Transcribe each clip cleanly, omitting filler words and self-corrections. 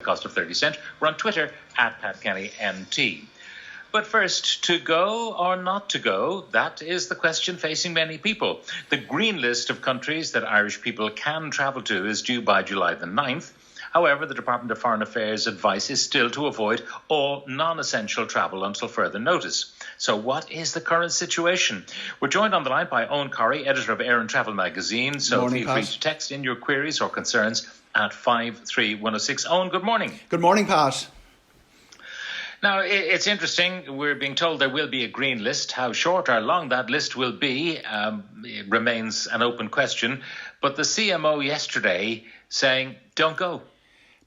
cost of 30 cents. We're on Twitter at PatKennyNT. But first, to go or not to go, that is the question facing many people. The green list of countries that Irish people can travel to is due by July the 9th. However, the Department of Foreign Affairs advice is still to avoid all non-essential travel until further notice. So what is the current situation? We're joined on the line by Eoghan Corry, editor of Air and Travel magazine. So morning, feel free to text in your queries or concerns at 53106. Eoghan, good morning. Good morning, Pat. Now, it's interesting. We're being told there will be a green list. How short or long that list will be it remains an open question. But the CMO yesterday saying, don't go.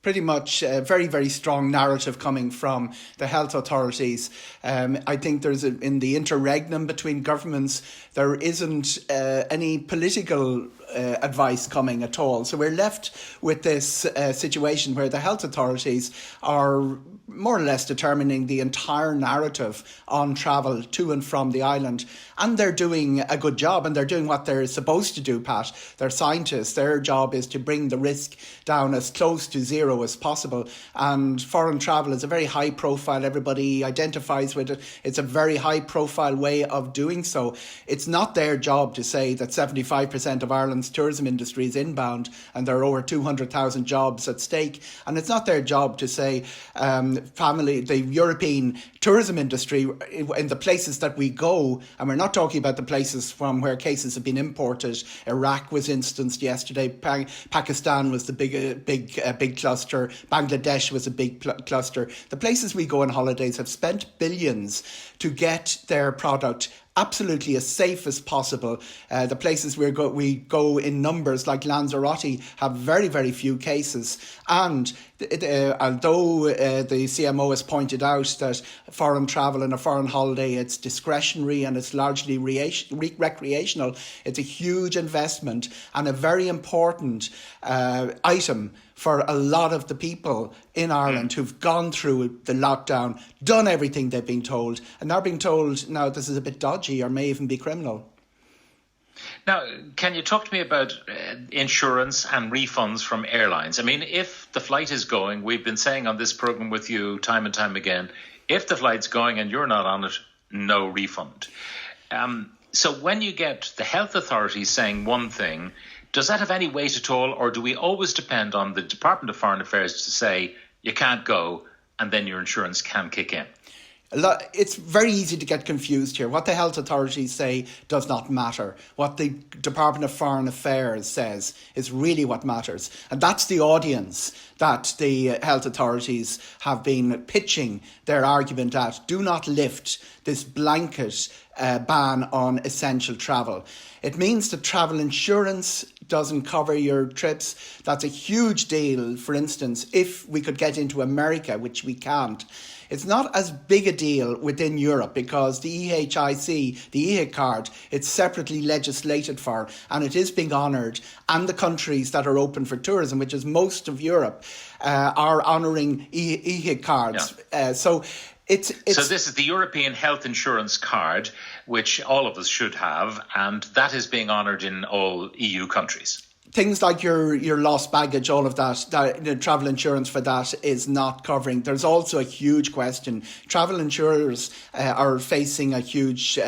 Pretty much a very, very strong narrative coming from the health authorities. I think in the interregnum between governments, there isn't any political advice coming at all. So we're left with this situation where the health authorities are more or less determining the entire narrative on travel to and from the island. And they're doing a good job, and they're doing what they're supposed to do, Pat. They're scientists. Their job is to bring the risk down as close to zero as possible. And foreign travel is a very high profile. Everybody identifies with it. It's a very high profile way of doing so. It's not their job to say that 75% of Ireland's tourism industry is inbound and there are over 200,000 jobs at stake. And it's not their job to say the European tourism industry in the places that we go, and we're not talking about the places from where cases have been imported. Iraq was instanced yesterday. Pakistan was the big cluster. Bangladesh was a big cluster. The places we go on holidays have spent billions to get their product absolutely as safe as possible. The places we go in numbers like Lanzarote have very, very few cases. And although the CMO has pointed out that foreign travel and a foreign holiday, it's discretionary and it's largely recreational, it's a huge investment and a very important item for a lot of the people in Ireland who've gone through the lockdown, done everything they've been told, and now being told now this is a bit dodgy or may even be criminal. Now, can you talk to me about insurance and refunds from airlines? I mean, if the flight is going, we've been saying on this programme with you time and time again, if the flight's going and you're not on it, no refund. So when you get the health authorities saying one thing, does that have any weight at all, or do we always depend on the Department of Foreign Affairs to say you can't go and then your insurance can kick in? It's very easy to get confused here. What the health authorities say does not matter. What the Department of Foreign Affairs says is really what matters. And that's the audience that the health authorities have been pitching their argument at. Do not lift this blanket ban on essential travel. It means that travel insurance doesn't cover your trips. That's a huge deal, for instance, if we could get into America, which we can't. It's not as big a deal within Europe because the EHIC, the EHIC card, it's separately legislated for and it is being honoured. And the countries that are open for tourism, which is most of Europe, are honouring EHIC cards. Yeah. So this is the European Health Insurance Card, which all of us should have, and that is being honoured in all EU countries. Things like your lost baggage, all of that travel insurance for that is not covering. There's also a huge question. Travel insurers are facing a huge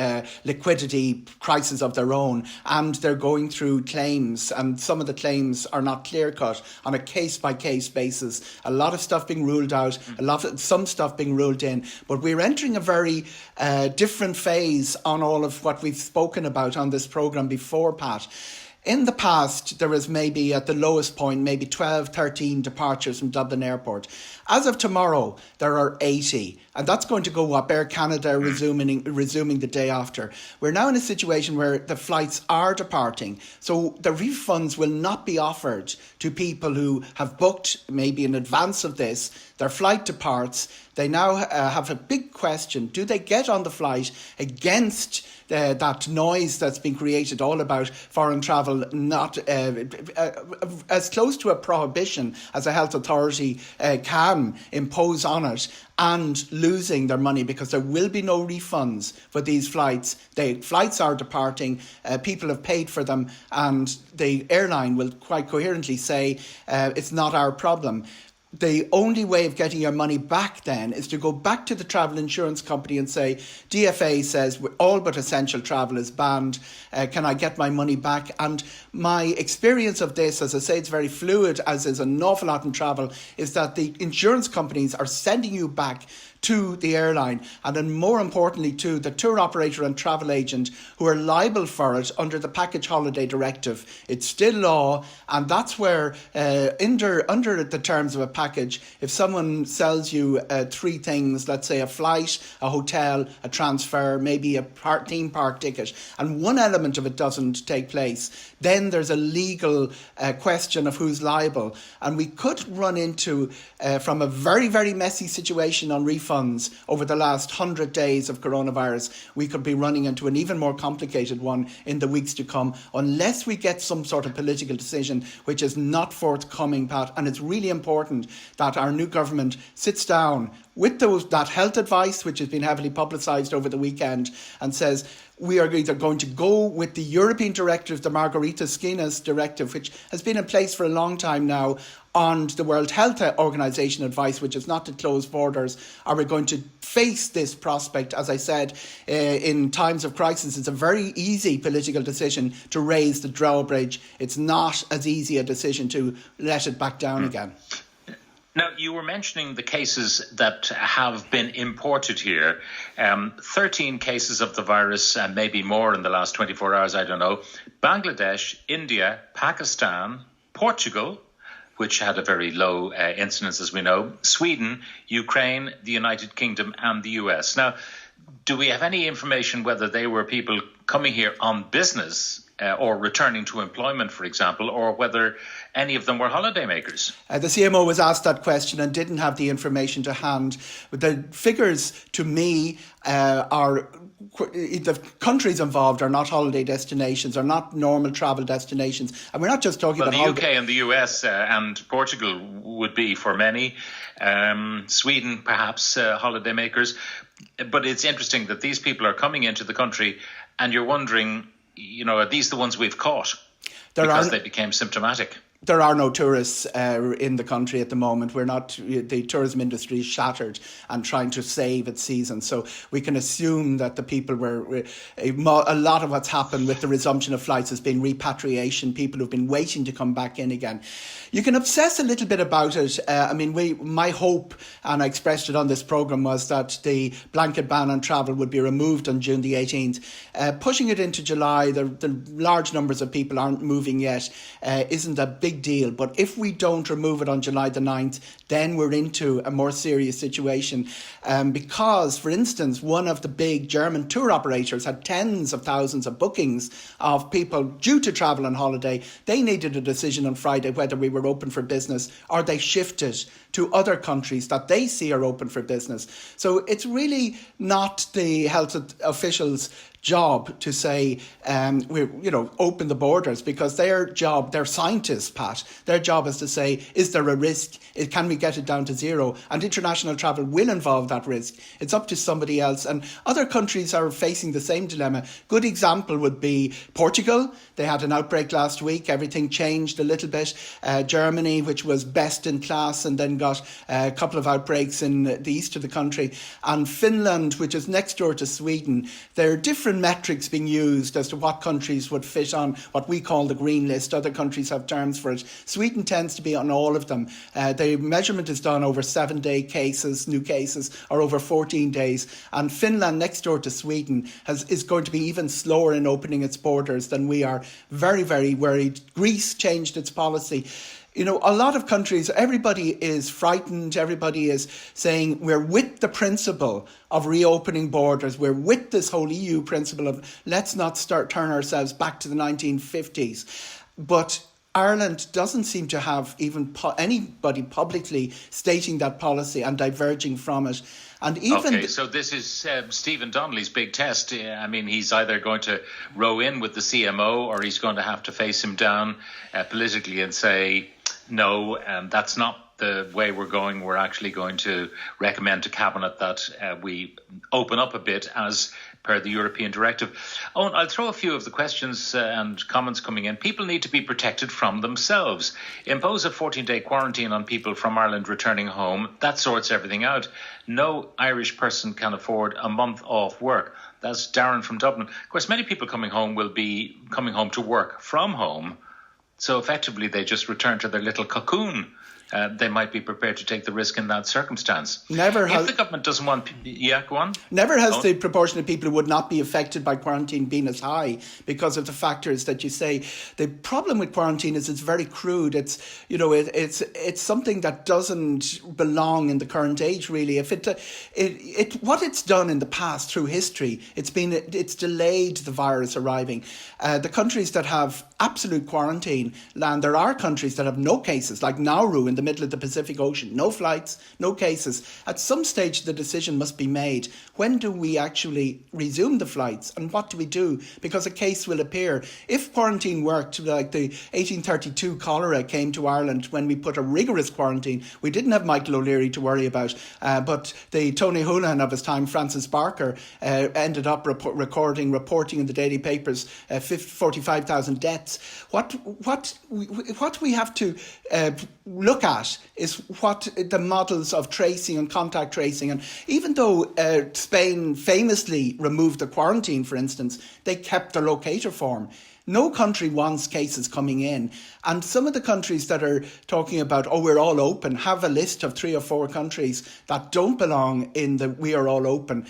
liquidity crisis of their own, and they're going through claims, and some of the claims are not clear-cut on a case-by-case basis. A lot of stuff being ruled out, some stuff being ruled in, but we're entering a very different phase on all of what we've spoken about on this programme before, Pat. In the past, there was maybe at the lowest point, maybe 12, 13 departures from Dublin Airport. As of tomorrow, there are 80. And that's going to go up. Air Canada resuming the day after. We're now in a situation where the flights are departing. So the refunds will not be offered to people who have booked maybe in advance of this. Their flight departs. They now have a big question. Do they get on the flight against that noise that's been created all about foreign travel, not as close to a prohibition as a health authority can impose on it, and losing their money because there will be no refunds for these flights. The flights are departing, people have paid for them, and the airline will quite coherently say it's not our problem. the only way of getting your money back then is to go back to the travel insurance company and say, DFA says all but essential travel is banned. Can I get my money back? And my experience of this, as I say, it's very fluid, as is an awful lot in travel, is that the insurance companies are sending you back to the airline, and then more importantly to the tour operator and travel agent, who are liable for it under the Package Holiday Directive. It's still law, and that's where under the terms of a package, if someone sells you three things, let's say a flight, a hotel, a transfer, maybe a theme park ticket, and one element of it doesn't take place, then there's a legal question of who's liable. And we could run into, from a very, very messy situation on refunds over the last 100 days of coronavirus, we could be running into an even more complicated one in the weeks to come, unless we get some sort of political decision, which is not forthcoming, Pat. And it's really important that our new government sits down with that health advice, which has been heavily publicised over the weekend, and says, we are either going to go with the European directive, the Margarita Schinas directive, which has been in place for a long time now, on the World Health Organization advice, which is not to close borders. Are we going to face this prospect? As I said, in times of crisis, it's a very easy political decision to raise the drawbridge. It's not as easy a decision to let it back down again. Now, you were mentioning the cases that have been imported here. 13 cases of the virus, and maybe more in the last 24 hours, I don't know. Bangladesh, India, Pakistan, Portugal, which had a very low incidence, as we know, Sweden, Ukraine, the United Kingdom and the US. Now, do we have any information whether they were people coming here on business or returning to employment, for example, or whether any of them were holidaymakers? The CMO was asked that question and didn't have the information to hand. But the figures, to me, are the countries involved are not holiday destinations, are not normal travel destinations. And we're not just talking about... the UK and the US and Portugal would be for many. Sweden, perhaps, holidaymakers. But it's interesting that these people are coming into the country and you're wondering, are these the ones we've caught? Because they became symptomatic. There are no tourists in the country at the moment. The tourism industry is shattered and trying to save its season. So we can assume that the people a lot of what's happened with the resumption of flights has been repatriation, people who've been waiting to come back in again. You can obsess a little bit about it. My hope, and I expressed it on this programme, was that the blanket ban on travel would be removed on June the 18th. Pushing it into July, the large numbers of people aren't moving yet, isn't a big deal. But if we don't remove it on July the 9th, then we're into a more serious situation. Because, for instance, one of the big German tour operators had tens of thousands of bookings of people due to travel on holiday. They needed a decision on Friday whether we were open for business, or they shifted to other countries that they see are open for business. So it's really not the health officials' job to say open the borders, because their job, they're scientists, Pat. Their job is to say, is there a risk? Can we get it down to zero? And international travel will involve that risk. It's up to somebody else. And other countries are facing the same dilemma. Good example would be Portugal. They had an outbreak last week. Everything changed a little bit. Germany, which was best in class, and then got a couple of outbreaks in the east of the country. And Finland, which is next door to Sweden. There are different metrics being used as to what countries would fit on what we call the green list. Other countries have terms for it. Sweden tends to be on all of them. The measurement is done over 7-day cases, new cases, or over 14 days. And Finland, next door to Sweden, is going to be even slower in opening its borders than we are. Very, very worried. Greece changed its policy. A lot of countries, everybody is frightened. Everybody is saying we're with the principle of reopening borders. We're with this whole EU principle of let's not turn ourselves back to the 1950s. But Ireland doesn't seem to have even anybody publicly stating that policy and diverging from it. And even okay, so this is Stephen Donnelly's big test. He's either going to row in with the CMO, or he's going to have to face him down politically and say, no, that's not the way we're going, we're actually going to recommend to Cabinet that we open up a bit as per the European directive. Eoghan, I'll throw a few of the questions and comments coming in. People need to be protected from themselves. Impose a 14-day quarantine on people from Ireland returning home. That sorts everything out. No Irish person can afford a month off work. That's Darren from Dublin. Of course, many people coming home will be coming home to work from home. So effectively, they just return to their little cocoon. They might be prepared to take the risk in that circumstance. If the government doesn't want... Yeah, go on. Never has the proportion of people who would not be affected by quarantine been as high because of the factors that you say. The problem with quarantine is it's very crude. It's something that doesn't belong in the current age, really. If what it's done in the past through history, it's delayed the virus arriving. The countries that have absolute quarantine land, there are countries that have no cases, like Nauru in the middle of the Pacific Ocean, no flights, no cases. At some stage the decision must be made. When do we actually resume the flights and what do we do? Because a case will appear. If quarantine worked like the 1832 cholera came to Ireland when we put a rigorous quarantine, we didn't have Michael O'Leary to worry about, but the Tony Holohan of his time, Francis Barker, ended up reporting in the daily papers 45,000 deaths. What we have to look at is what the models of tracing and contact tracing, and even though Spain famously removed the quarantine, for instance, they kept the locator form. No country wants cases coming in. And some of the countries that are talking about, we're all open, have a list of 3 or 4 countries that don't belong in the we are all open.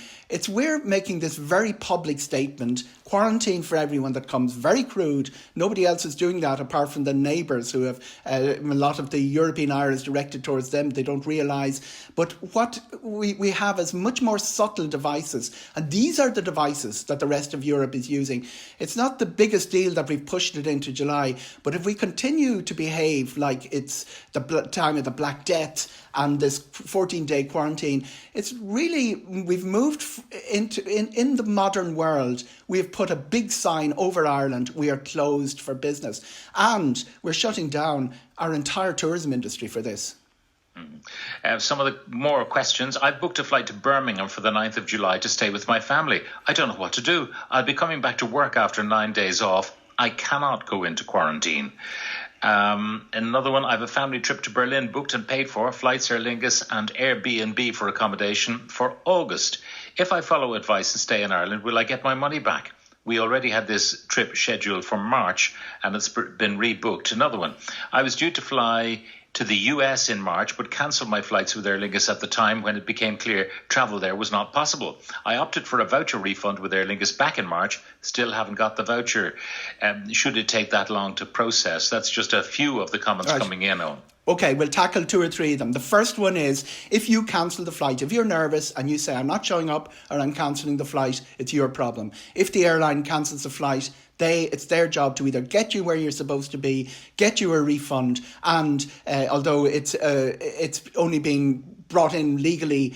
We're making this very public statement, quarantine for everyone that comes, very crude. Nobody else is doing that apart from the neighbours who have a lot of the European iris directed towards them. They don't realise. But what we have is much more subtle devices. And these are the devices that the rest of Europe is using. It's not the biggest deal that we've pushed it into July, but if we continue to behave like it's the time of the Black Death and this 14-day quarantine, it's really, we've moved into, in the modern world, we've put a big sign over Ireland, we are closed for business. And we're shutting down our entire tourism industry for this. Some of the more questions. I've booked a flight to Birmingham for the 9th of July to stay with my family. I don't know what to do. I'll be coming back to work after 9 days off. I cannot go into quarantine. Another one, I have a family trip to Berlin booked and paid for, flights, Aer Lingus and Airbnb for accommodation for August. If I follow advice and stay in Ireland, will I get my money back? We already had this trip scheduled for March and it's been rebooked. Another one, I was due to fly to the US in March, but cancelled my flights with Aer Lingus at the time when it became clear travel there was not possible. I opted for a voucher refund with Aer Lingus back in March, still haven't got the voucher. Should it take that long to process? That's just a few of the comments coming in on. Okay, we'll tackle 2 or 3 of them. The first one is, if you cancel the flight, if you're nervous and you say, I'm not showing up or I'm cancelling the flight, it's your problem. If the airline cancels the flight, it's their job to either get you where you're supposed to be, get you a refund, and although it's only being brought in legally,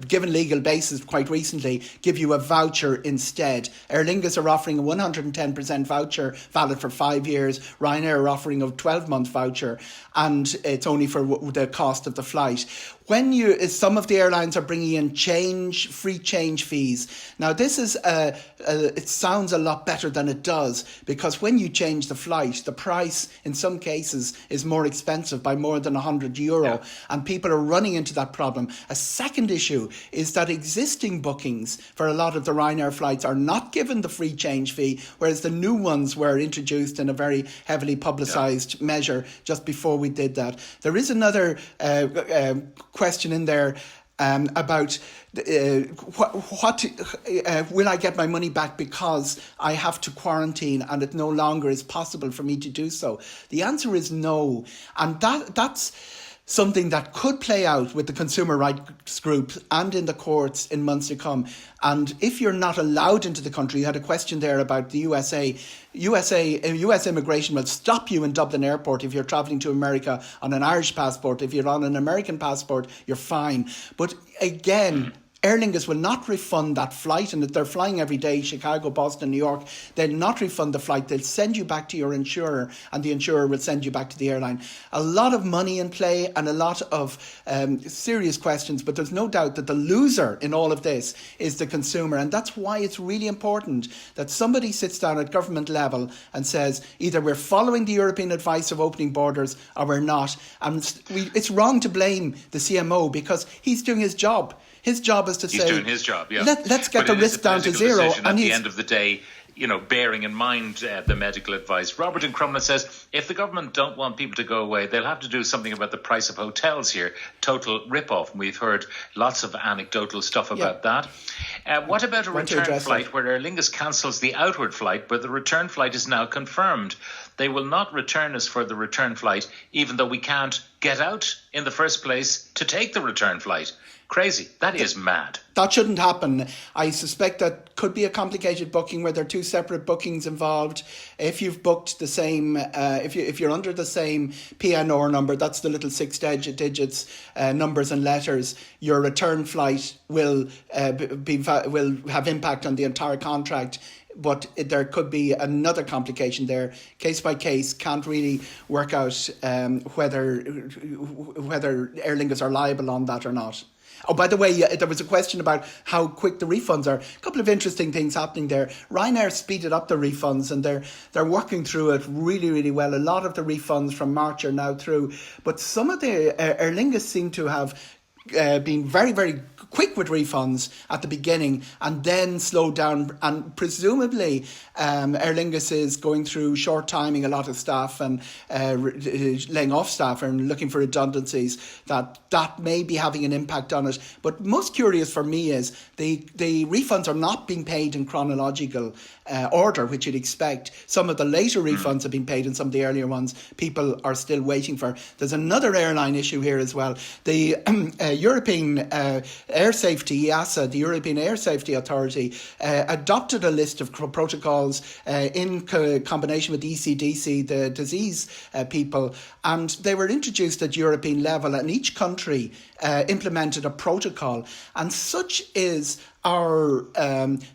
given legal basis quite recently, give you a voucher instead. Aer Lingus are offering a 110% voucher valid for 5 years. Ryanair are offering a 12-month voucher, and it's only for the cost of the flight. Some of the airlines are bringing in free change fees. Now this is it sounds a lot better than it does, because when you change the flight, the price in some cases is more expensive by more than €100, and people are running into that problem. A second issue is that existing bookings for a lot of the Ryanair flights are not given the free change fee, whereas the new ones were introduced in a very heavily publicised measure just before we did that. There is another question in there about what will I get my money back because I have to quarantine and it no longer is possible for me to do so. The answer is no, and that's something that could play out with the consumer rights groups and in the courts in months to come. And if you're not allowed into the country, you had a question there about the USA. US immigration will stop you in Dublin Airport if you're travelling to America on an Irish passport. If you're on an American passport, you're fine. But again, Aer Lingus will not refund that flight, and if they're flying every day, Chicago, Boston, New York, they'll not refund the flight. They'll send you back to your insurer, and the insurer will send you back to the airline. A lot of money in play and a lot of serious questions, but there's no doubt that the loser in all of this is the consumer, and that's why it's really important that somebody sits down at government level and says either we're following the European advice of opening borders or we're not. And it's wrong to blame the CMO because he's doing his job. His job is to he's say, doing his job, yeah. Let's get the risk down to zero. And at the end of the day, bearing in mind the medical advice. Robert in Crumlin says, if the government don't want people to go away, they'll have to do something about the price of hotels here. Total rip-off. And we've heard lots of anecdotal stuff about that. What about a return flight where Aer Lingus cancels the outward flight, but the return flight is now confirmed? They will not return us for the return flight, even though we can't get out in the first place to take the return flight. Crazy. That is mad. That shouldn't happen. I suspect that could be a complicated booking where there are two separate bookings involved. If you've booked the same, if you're under the same PNR number, that's the little 6 digits, numbers and letters, your return flight will have impact on the entire contract. But there could be another complication there. Case by case, can't really work out whether Aer Lingus are liable on that or not. Oh, by the way, there was a question about how quick the refunds are. A couple of interesting things happening there. Ryanair speeded up the refunds and they're working through it really, really well. A lot of the refunds from March are now through. But some of the Aer Lingus seem to have been very, very quick with refunds at the beginning and then slowed down, and presumably Aer Lingus is going through short timing a lot of staff and laying off staff and looking for redundancies. That may be having an impact on it. But most curious for me is the refunds are not being paid in chronological order, which you'd expect. Some of the later refunds have been paid and some of the earlier ones people are still waiting for. There's another airline issue here as well. The European Air Safety, EASA, the European Air Safety Authority, adopted a list of protocols in combination with ECDC, the disease people, and they were introduced at European level, and each country implemented a protocol. And such is our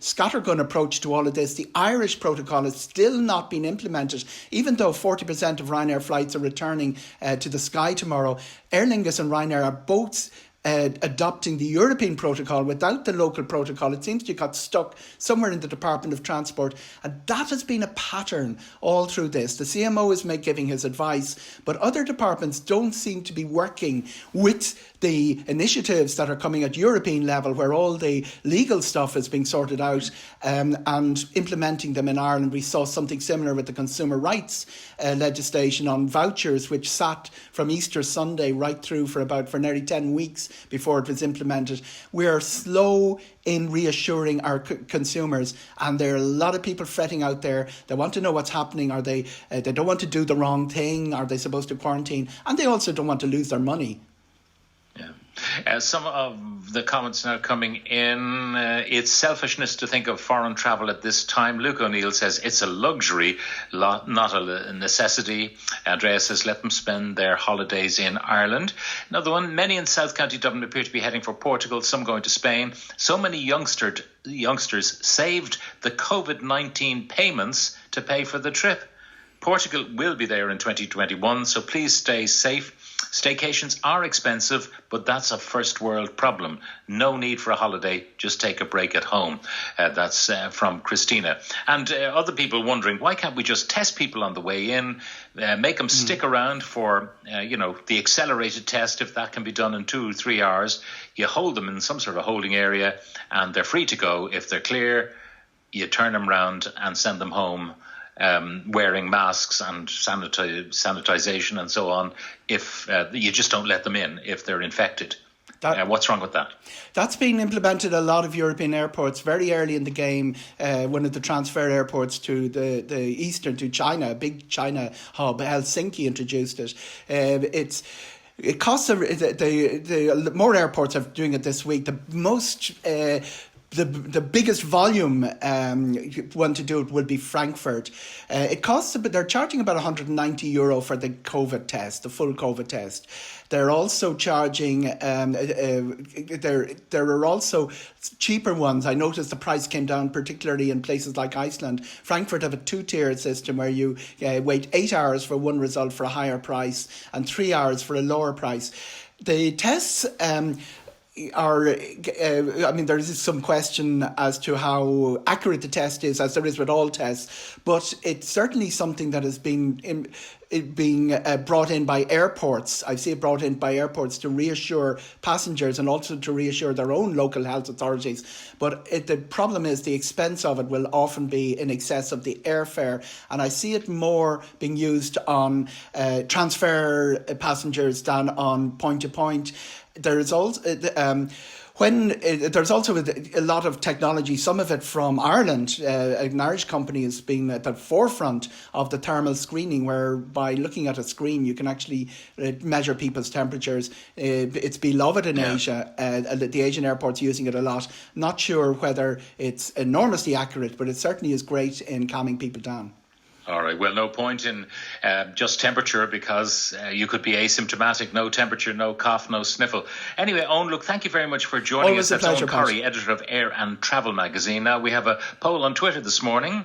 scattergun approach to all of this. The Irish protocol has still not been implemented, even though 40% of Ryanair flights are returning to the sky tomorrow. Aer Lingus and Ryanair are both adopting the European protocol without the local protocol. It seems you got stuck somewhere in the Department of Transport, and that has been a pattern all through this. The CMO is giving his advice, but other departments don't seem to be working with the initiatives that are coming at European level, where all the legal stuff is being sorted out and implementing them in Ireland. We saw something similar with the consumer rights legislation on vouchers, which sat from Easter Sunday right through for nearly 10 weeks before it was implemented. We're slow in reassuring our consumers, and there are a lot of people fretting out there. They want to know what's happening. Are they don't want to do the wrong thing? Are they supposed to quarantine? And they also don't want to lose their money. Some of the comments now coming in. It's selfishness to think of foreign travel at this time. Luke O'Neill says it's a luxury, not a necessity. Andrea says let them spend their holidays in Ireland. Another one, many in South County Dublin appear to be heading for Portugal, some going to Spain. So many youngsters saved the COVID-19 payments to pay for the trip. Portugal will be there in 2021, so please stay safe. Staycations are expensive, but that's a first world problem. No need for a holiday, just take a break at home. That's from Christina. And other people wondering, why can't we just test people on the way in, make them stick around for, the accelerated test, if that can be done in 2 or 3 hours. You hold them in some sort of holding area and they're free to go. If they're clear, you turn them around and send them home. Wearing masks and sanitization and so on, if you just don't let them in if they're infected. What's wrong with that? That's been implemented at a lot of European airports very early in the game. One of the transfer airports to the eastern, to China, a big China hub, Helsinki, introduced it. It costs the more airports are doing it this week. The most the biggest volume one to do it will be Frankfurt. It costs they're charging about €190 for the COVID test, the full COVID test. They're also charging. There are also cheaper ones. I noticed the price came down, particularly in places like Iceland. Frankfurt have a 2-tiered system where you wait 8 hours for one result for a higher price and 3 hours for a lower price. The tests. There is some question as to how accurate the test is, as there is with all tests, but it's certainly something that has been being brought in by airports. I see it brought in by airports to reassure passengers and also to reassure their own local health authorities. But the problem is the expense of it will often be in excess of the airfare, and I see it more being used on transfer passengers than on point to point. There's also there's also a lot of technology, some of it from Ireland. An Irish company has been at the forefront of the thermal screening, where by looking at a screen you can actually measure people's temperatures. It's beloved in Asia. The Asian airports using it a lot. Not sure whether it's enormously accurate, but it certainly is great in calming people down. All right. Well, no point in just temperature, because you could be asymptomatic, no temperature, no cough, no sniffle. Anyway, Eoghan, look, thank you very much for joining us. That's Eoghan Corry, editor of Air and Travel magazine. Now, we have a poll on Twitter this morning.